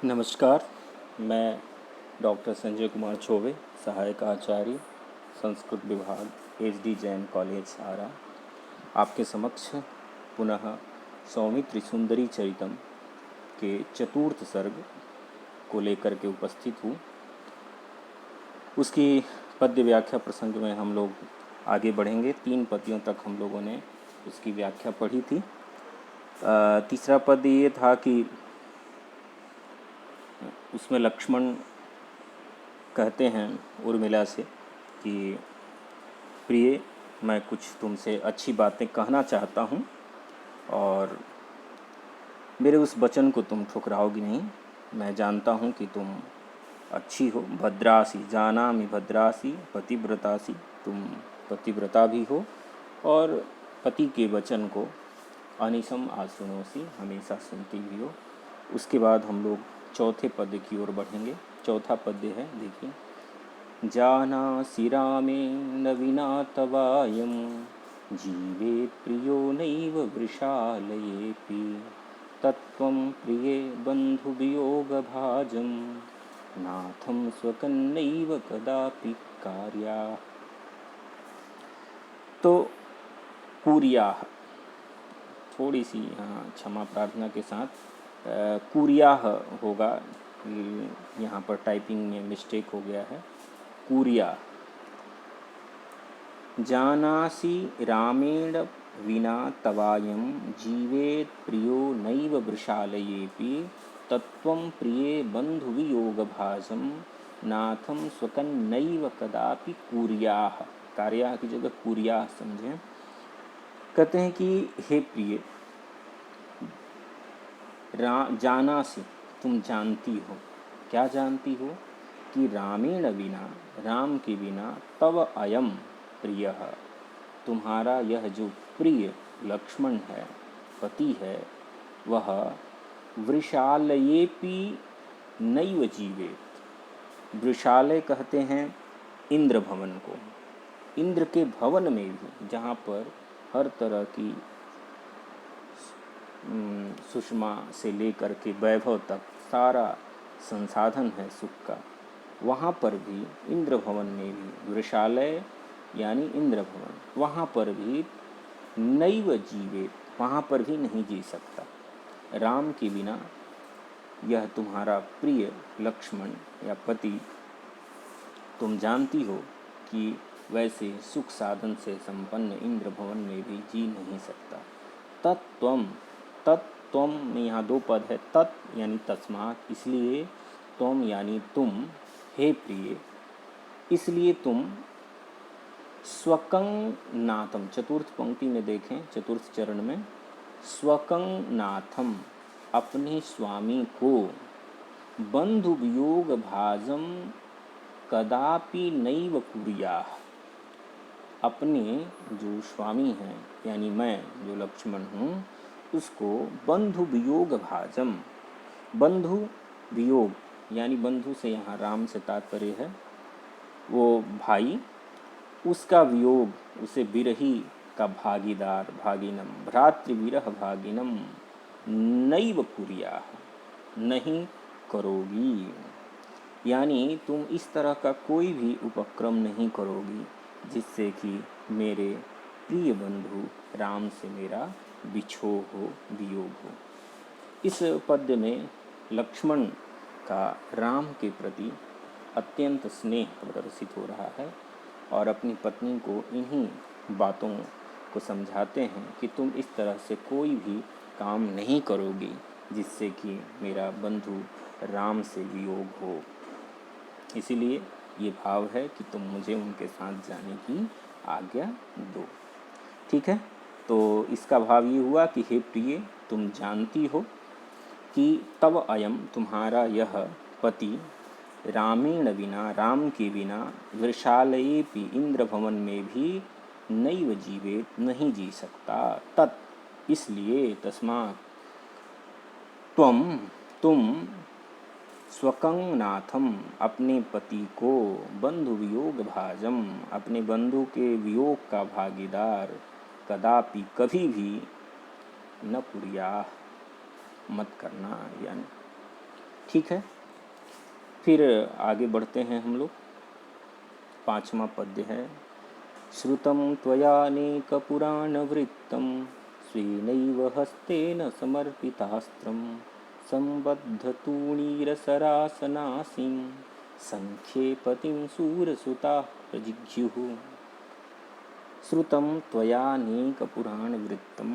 नमस्कार। मैं डॉक्टर संजय कुमार चौबे, सहायक आचार्य, संस्कृत विभाग, एच डी जैन कॉलेज आरा, आपके समक्ष पुनः सौमित्र सुंदरी चरितम के चतुर्थ सर्ग को लेकर के उपस्थित हूँ। उसकी पद्य व्याख्या प्रसंग में हम लोग आगे बढ़ेंगे। 3 पद्यों तक हम लोगों ने उसकी व्याख्या पढ़ी थी। तीसरा पद ये था कि उसमें लक्ष्मण कहते हैं उर्मिला से कि प्रिय, मैं कुछ तुमसे अच्छी बातें कहना चाहता हूँ और मेरे उस वचन को तुम ठुकराओगी नहीं। मैं जानता हूँ कि तुम अच्छी हो, भद्रासी, जानामि भद्रासी पतिव्रतासी, तुम पतिव्रता भी हो और पति के वचन को अनिशम आशृणोसी, हमेशा सुनती भी हो। उसके बाद हम लोग चौथे पद की ओर बढ़ेंगे। चौथा पद्य है, देखिए। जानासि रामेण विना तवायं जीवेत् प्रियो नैव वृषालयेऽपि तत्त्वं प्रिये बन्धुवियोगभाजं नाथं स्वकन्नैव कदापि कार्याः। तो कुर्याः, थोड़ी सी यहाँ क्षमा प्रार्थना के साथ कुर्याः होगा, यहाँ पर टाइपिंग में मिस्टेक हो गया है। कुर्याः। जानासि रामेण विना तवायं जीवेत् प्रियो नैव वृषालयेऽपि तत्त्वं प्रिये बन्धुवियोगभाजं नाथं स्वकन्नैव कदापि कुर्याः। कार्याः की जगह कुर्याः समझें। कहते हैं कि हे प्रिय, जानासि, तुम जानती हो। क्या जानती हो? कि रामेण विना, राम के बिना, तव अयम प्रिय, तुम्हारा यह जो प्रिय लक्ष्मण है, पति है, वह वृषालयेपि नैव जीवेत। वृषालय कहते हैं इंद्र भवन को। इंद्र के भवन में भी, जहाँ पर हर तरह की सुषमा से लेकर के वैभव तक सारा संसाधन है सुख का, वहाँ पर भी, इंद्र भवन में भी, वृषालय यानी इंद्र भवन, वहाँ पर भी नैव जीवेत, वहाँ पर भी नहीं जी सकता। राम के बिना यह तुम्हारा प्रिय लक्ष्मण या पति, तुम जानती हो कि वैसे सुख साधन से संपन्न इंद्र भवन में भी जी नहीं सकता। तत्त्वम, तत्त्वम में यहाँ 2 पद है। तत् यानी तस्मात्, इसलिए, त्वम यानी तुम, हे प्रिय, इसलिए तुम, स्वकं नाथम, चतुर्थ पंक्ति में देखें, चतुर्थ चरण में, स्वकं नाथम, अपने स्वामी को, बंधु वियोग भाजम कदापि नैव कुर्याः, अपने जो स्वामी हैं यानी मैं जो लक्ष्मण हूँ, उसको बंधु वियोग भाजम, बंधु वियोग यानी बंधु से यहाँ राम से तात्पर्य है, वो भाई, उसका वियोग, उसे विरही का भागीदार, भागिनम, भ्रातृविरह भागिनम नैव कुर्याः, नहीं करोगी। यानी तुम इस तरह का कोई भी उपक्रम नहीं करोगी जिससे कि मेरे प्रिय बंधु राम से मेरा बिछोह हो, वियोग हो। इस पद्य में लक्ष्मण का राम के प्रति अत्यंत स्नेह प्रदर्शित हो रहा है और अपनी पत्नी को इन्हीं बातों को समझाते हैं कि तुम इस तरह से कोई भी काम नहीं करोगी जिससे कि मेरा बंधु राम से वियोग हो। इसीलिए ये भाव है कि तुम मुझे उनके साथ जाने की आज्ञा दो। ठीक है, तो इसका भाव ये हुआ कि हे प्रिय, तुम जानती हो कि तव अयम, तुम्हारा यह पति, रामेण बिना, राम के बिना, वृषालयेपि, इंद्र भवन में भी, नैव जीवेत, नहीं जी सकता। तत्, इसलिए, तस्मात्, तुम, स्वकं नाथम, अपने पति को, बंधु वियोग भाजम, अपने बंधु के वियोग का भागीदार, कदापि, कभी भी, न कुर्याः, मत करना। यानी ठीक है, फिर आगे बढ़ते हैं हम लोग। 5वां पद्य है। श्रुतं त्वयानेकपुराणवृत्तं स्वेनैव हस्तेन समर्पितास्त्रं सम्बद्धतूणीरसरासनासीं सङ्ख्ये पतिं सूरसुताः प्रजिघ्युः। श्रुतं त्वयानेकपुराणवृत्तं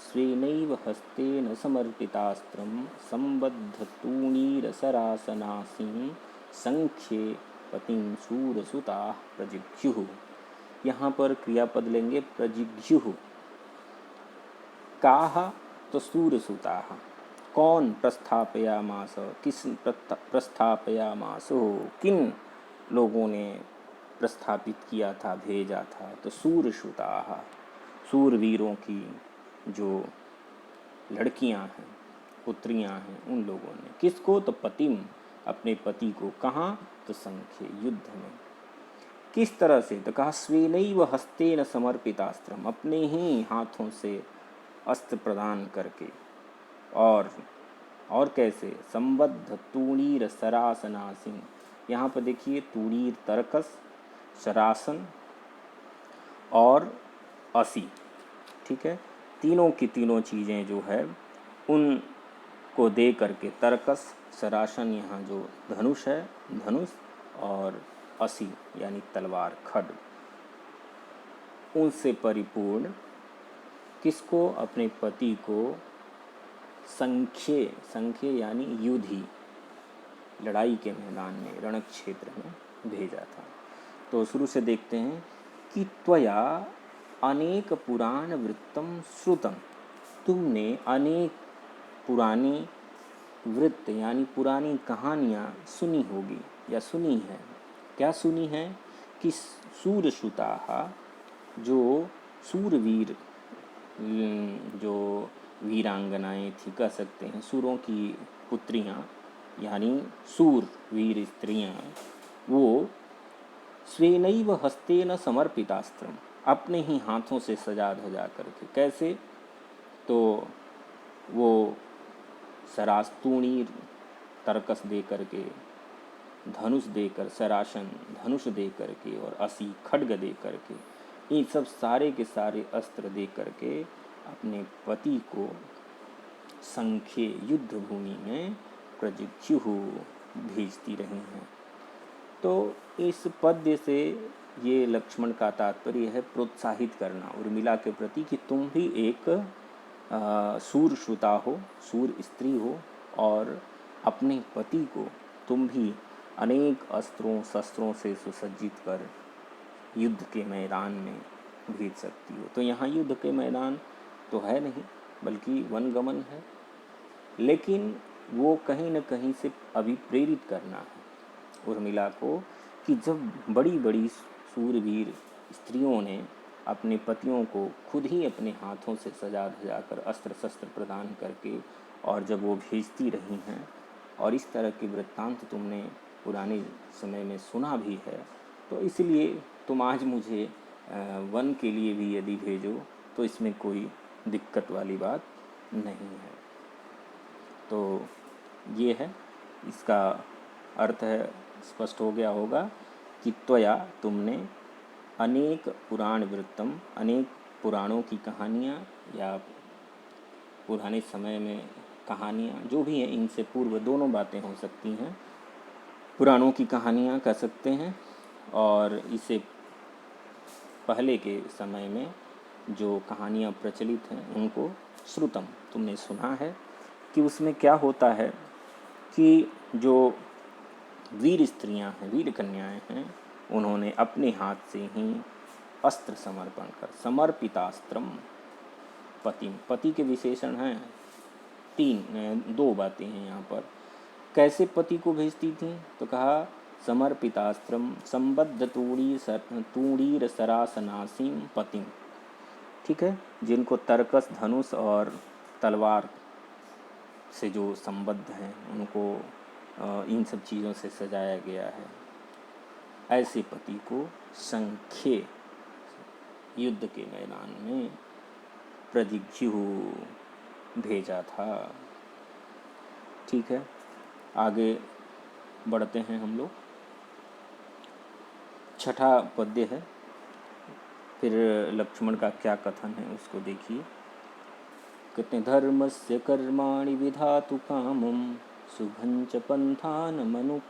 स्वेनैव हस्तेन समर्पितास्त्रं सम्बद्धतूणीरसरासनासीं सङ्ख्ये पतिं सूरसुताः प्रजिघ्युः। यहाँ पर क्रियापद लेंगे प्रजिघ्युः। काह तो सूरसुताः, कौन प्रस्थापयामास, किस प्रस्थापयामास, किन लोगों ने प्रस्थापित किया था, भेजा था, तो सूरसुताः, सूरवीरों की जो लड़कियां हैं, पुत्रियां हैं, उन लोगों ने। किसको, तो पतिम, अपने पति को। कहाँ, तो संख्ये, युद्ध में। किस तरह से, तो कहा स्वेनैव हस्तेन समर्पितास्त्रम, अपने ही हाथों से अस्त्र प्रदान करके। और कैसे, संबद्ध तूणीर सरासनासीन, यहाँ पर देखिए तूणीर तरकस, सरासन और असी, ठीक है, तीनों की तीनों चीज़ें जो है उनको दे करके, तरकस, सरासन, यहाँ जो धनुष है, धनुष, और असी यानी तलवार, खड्ग, उनसे परिपूर्ण किसको, अपने पति को संख्ये, संख्ये यानी युद्धि, लड़ाई के मैदान में, रण क्षेत्र में भेजा था। तो शुरू से देखते हैं कि त्वया अनेक पुराण वृत्तम श्रुतम, तुमने अनेक पुरानी वृत्त यानी पुरानी कहानियाँ सुनी होगी या सुनी है। क्या सुनी है, कि सूरसुताः, जो सूरवीर, जो वीरांगनाएं थी, कह सकते हैं सूरों की पुत्रियां, यानी सूर वीर स्त्रियां, वो स्वेनैव हस्तेन समर्पितास्त्रम, अपने ही हाथों से सजा धजा करके। कैसे, तो वो सरास्तूणीर, तरकस दे करके, धनुष देकर, सरासन धनुष दे करके, और असी खड्ग दे करके, ये सब सारे के सारे अस्त्र दे करके अपने पति को संख्ये, युद्ध भूमि में प्रजिघ्युः, भेजती रही हैं। तो इस पद्य से ये लक्ष्मण का तात्पर्य है प्रोत्साहित करना उर्मिला के प्रति कि तुम भी एक सूरसुता हो, सूर स्त्री हो, और अपने पति को तुम भी अनेक अस्त्रों शस्त्रों से सुसज्जित कर युद्ध के मैदान में भेज सकती हो। तो यहाँ युद्ध के मैदान तो है नहीं, बल्कि वनगमन है, लेकिन वो कहीं न कहीं से अभी प्रेरित करना है उर्मिला को, कि जब बड़ी बड़ी सूरवीर स्त्रियों ने अपने पतियों को खुद ही अपने हाथों से सजा धजा कर, अस्त्र शस्त्र प्रदान करके, और जब वो भेजती रही हैं, और इस तरह के वृत्तांत तुमने पुराने समय में सुना भी है, तो इसलिए तुम आज मुझे वन के लिए भी यदि भेजो तो इसमें कोई दिक्कत वाली बात नहीं है। तो ये है, इसका अर्थ है, स्पष्ट हो गया होगा कि त्वया, तुमने, अनेक पुराण वृत्तम, अनेक पुराणों की कहानियाँ या पुराने समय में कहानियाँ जो भी हैं, इनसे पूर्व दोनों बातें हो सकती हैं, पुराणों की कहानियाँ कह सकते हैं, और इससे पहले के समय में जो कहानियाँ प्रचलित हैं उनको श्रुतम, तुमने सुना है। कि उसमें क्या होता है कि जो वीर स्त्रियां हैं, वीर कन्याएं हैं, उन्होंने अपने हाथ से ही अस्त्र समर्पण कर, समर्पितास्त्रम, पतिम, पति के विशेषण हैं, दो बातें हैं यहाँ पर। कैसे पति को भेजती थी, तो कहा समर्पितास्त्रम संबद्ध तूणीर सरासनासीम पतिम, ठीक है, जिनको तरकस, धनुष और तलवार से जो संबद्ध हैं, उनको इन सब चीज़ों से सजाया गया है, ऐसे पति को संख्ये, युद्ध के मैदान में प्रजिघ्युः, भेजा था। ठीक है, आगे बढ़ते हैं हम लोग। छठा पद्य है, फिर लक्ष्मण का क्या कथन है उसको देखिए। कहते हैं धर्मस्य कर्माणि विधातु कामं शुभं च पन्थानमनुप्रियान्तं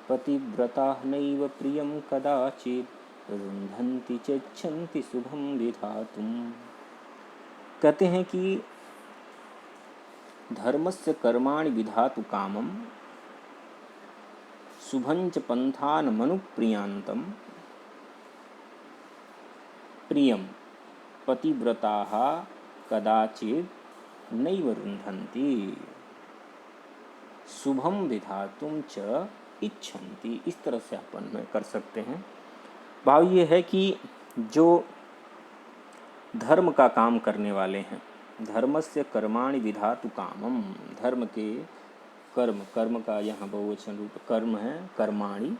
पतिव्रताः नैव प्रियं कदाचित् रुन्धन्ति चेच्छन्ति शुभं विधातुम्। कहते हैं कि धर्मस्य कर्माणि विधातु कामं शुभं च पन्थानमनुप्रियान्तं प्रियं पतिव्रताः कदाचित् नैव रुन्धन्ति शुभम विधातुम च इच्छन्ति। इस तरह से अपन में कर सकते हैं। भाव ये है कि जो धर्म का काम करने वाले हैं, धर्मस्य कर्माणि विधातु कामम, धर्म के कर्म, कर्म का यहाँ बहुवचन रूप कर्म है, कर्माणि,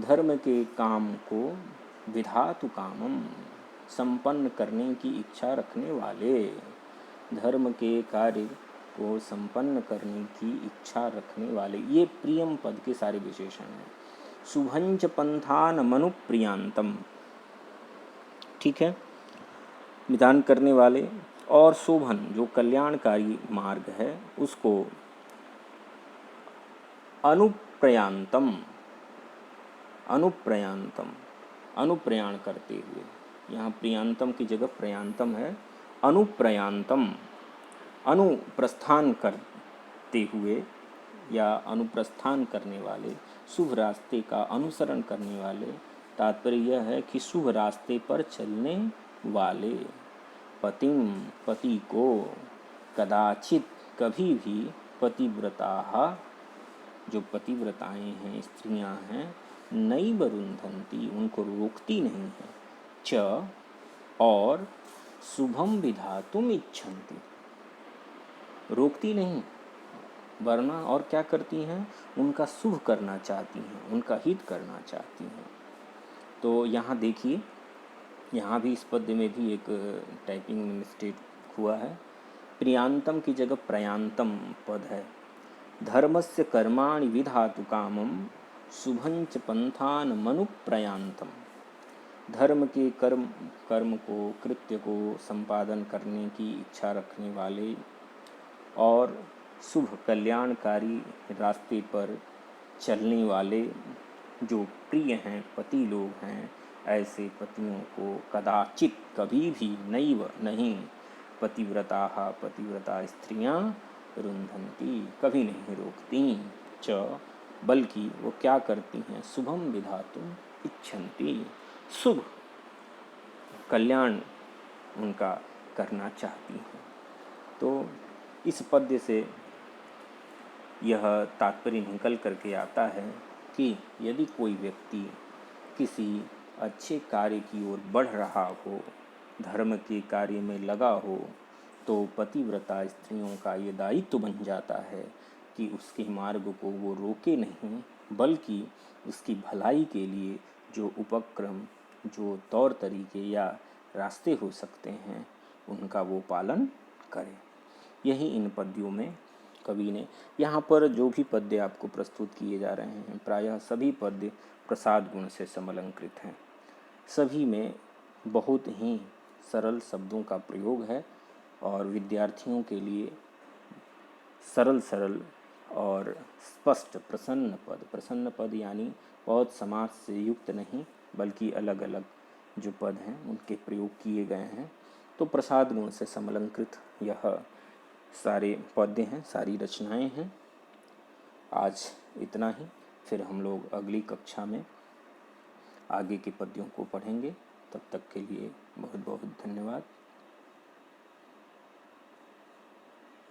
धर्म के काम को विधातु कामम, संपन्न करने की इच्छा रखने वाले, धर्म के कार्य को संपन्न करने की इच्छा रखने वाले, ये प्रियम पद के सारे विशेषण हैं। शुभंच पंथान मनुप्रियांतम, ठीक है, विधान करने वाले, और शोभन जो कल्याणकारी मार्ग है उसको अनुप्रयांतम, अनुप्रयांतम, अनुप्रयाण करते हुए, यहाँ प्रियांतम की जगह प्रयांतम है, अनुप्रयांतम, अनुप्रस्थान करते हुए या अनुप्रस्थान करने वाले, शुभ रास्ते का अनुसरण करने वाले। तात्पर्य यह है कि शुभ रास्ते पर चलने वाले, पतिम, पति को, कदाचित, कभी भी, पतिव्रता, जो पतिव्रताएं हैं, स्त्रियां हैं, नैव रुन्धन्ति, उनको रोकती नहीं है, च, और शुभम विधातुम इच्छन्ति, रोकती नहीं, वरना और क्या करती हैं, उनका शुभ करना चाहती हैं, उनका हित करना चाहती हैं। तो यहाँ देखिए, यहाँ भी इस पद्य में भी एक टाइपिंग में मिस्टेक हुआ है, प्रियांतम की जगह प्रयांतम पद है। धर्मस्य कर्माणि विधातु कामम शुभंच पंथान मनुप्रयांतम, धर्म के कर्म को, कृत्य को संपादन करने की इच्छा रखने वाले और शुभ कल्याणकारी रास्ते पर चलने वाले जो प्रिय हैं, पति लोग हैं, ऐसे पतियों को कदाचित, कभी भी, नैव, नहीं, पतिव्रता, पतिव्रता स्त्रियां, रुन्धन्ति, कभी नहीं रोकती, च, बल्कि वो क्या करती हैं, शुभम विधातुम इच्छन्ति, शुभ कल्याण उनका करना चाहती हैं। तो इस पद्य से यह तात्पर्य निकल करके आता है कि यदि कोई व्यक्ति किसी अच्छे कार्य की ओर बढ़ रहा हो, धर्म के कार्य में लगा हो, तो पतिव्रता स्त्रियों का ये दायित्व बन जाता है कि उसके मार्ग को वो रोके नहीं, बल्कि उसकी भलाई के लिए जो उपक्रम, जो तौर तरीके या रास्ते हो सकते हैं, उनका वो पालन करे। यही इन पद्यों में कवि ने, यहाँ पर जो भी पद्य आपको प्रस्तुत किए जा रहे हैं, प्रायः सभी पद्य प्रसाद गुण से समलंकृत हैं। सभी में बहुत ही सरल शब्दों का प्रयोग है और विद्यार्थियों के लिए सरल सरल और स्पष्ट प्रसन्न पद यानी बहुत समास से युक्त नहीं, बल्कि अलग अलग जो पद हैं उनके प्रयोग किए गए हैं। तो प्रसाद गुण से समलंकृत यह सारे पद्य हैं, सारी रचनाएं हैं। आज इतना ही, फिर हम लोग अगली कक्षा में आगे के पद्यों को पढ़ेंगे। तब तक के लिए बहुत बहुत धन्यवाद।